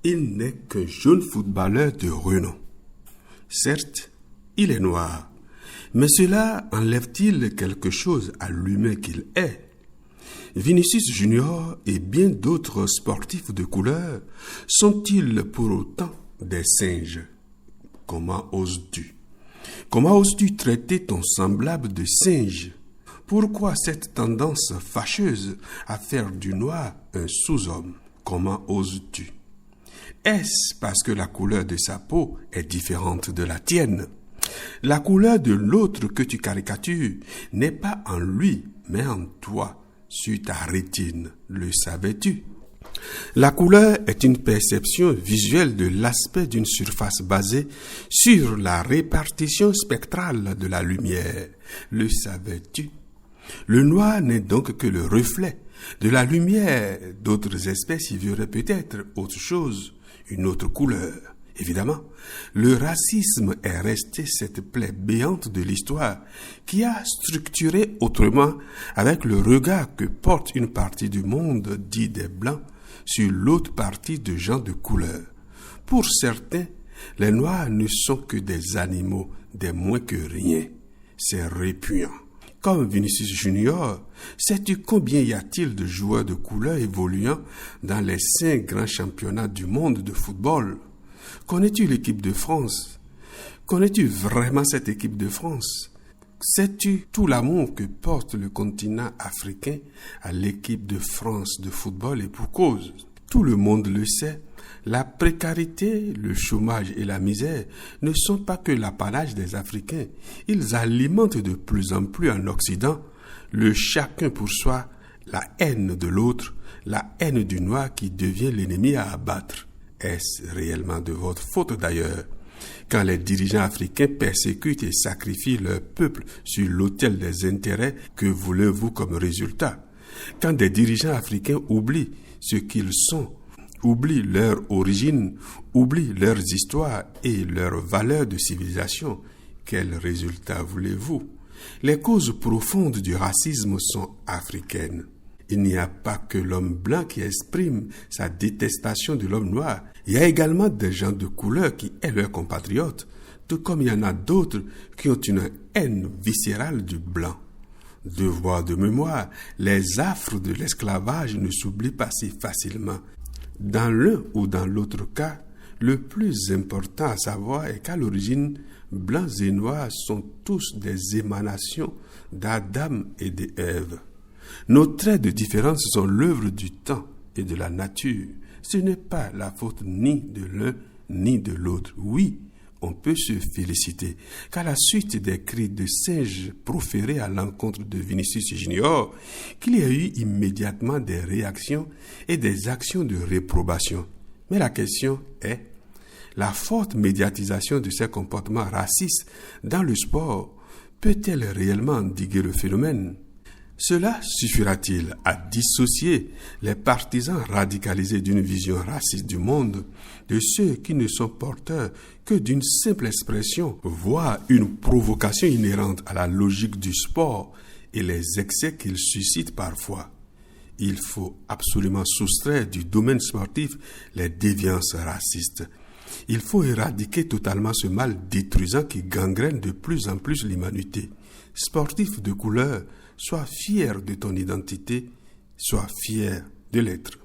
Il n'est qu'un jeune footballeur de renom. Certes, il est noir, mais cela enlève-t-il quelque chose à l'humain qu'il est? Vinicius Junior et bien d'autres sportifs de couleur sont-ils pour autant des singes? Comment oses-tu? Comment oses-tu traiter ton semblable de singe? Pourquoi cette tendance fâcheuse à faire du noir un sous-homme? Comment oses-tu? Est-ce parce que la couleur de sa peau est différente de la tienne? La couleur de l'autre que tu caricatures n'est pas en lui, mais en toi, sur ta rétine. Le savais-tu? La couleur est une perception visuelle de l'aspect d'une surface basée sur la répartition spectrale de la lumière. Le savais-tu? Le noir n'est donc que le reflet de la lumière. D'autres espèces y verraient peut-être autre chose, une autre couleur. Évidemment, le racisme est resté cette plaie béante de l'histoire qui a structuré autrement avec le regard que porte une partie du monde dit des Blancs sur l'autre partie de gens de couleur. Pour certains, les Noirs ne sont que des animaux, des moins que rien. C'est répugnant. Comme Vinicius Junior, sais-tu combien y a-t-il de joueurs de couleur évoluant dans les 5 grands championnats du monde de football? Connais-tu l'équipe de France? Connais-tu vraiment cette équipe de France? Sais-tu tout l'amour que porte le continent africain à l'équipe de France de football et pour cause? Tout le monde le sait. La précarité, le chômage et la misère ne sont pas que l'apanage des Africains. Ils alimentent de plus en plus en Occident le chacun pour soi, la haine de l'autre, la haine du noir qui devient l'ennemi à abattre. Est-ce réellement de votre faute d'ailleurs? Quand les dirigeants africains persécutent et sacrifient leur peuple sur l'autel des intérêts, que voulez-vous comme résultat? Quand des dirigeants africains oublient ce qu'ils sont, oublient leur origine, oublient leurs histoires et leurs valeurs de civilisation, quel résultat voulez-vous? Les causes profondes du racisme sont africaines. Il n'y a pas que l'homme blanc qui exprime sa détestation de l'homme noir. Il y a également des gens de couleur qui aiment leurs compatriotes, tout comme il y en a d'autres qui ont une haine viscérale du blanc. Devoir de mémoire, les affres de l'esclavage ne s'oublient pas si facilement. Dans l'un ou dans l'autre cas, le plus important à savoir est qu'à l'origine, blancs et noirs sont tous des émanations d'Adam et d'Ève. Nos traits de différence sont l'œuvre du temps et de la nature. Ce n'est pas la faute ni de l'un ni de l'autre. Oui, on peut se féliciter qu'à la suite des cris de singe proférés à l'encontre de Vinicius Junior, qu'il y a eu immédiatement des réactions et des actions de réprobation. Mais la question est, la forte médiatisation de ces comportements racistes dans le sport peut-elle réellement endiguer le phénomène? Cela suffira-t-il à dissocier les partisans radicalisés d'une vision raciste du monde de ceux qui ne sont porteurs que d'une simple expression, voire une provocation inhérente à la logique du sport et les excès qu'il suscite parfois? Il faut absolument soustraire du domaine sportif les déviances racistes. Il faut éradiquer totalement ce mal détruisant qui gangrène de plus en plus l'humanité. Sportif de couleur, sois fier de ton identité, sois fier de l'être.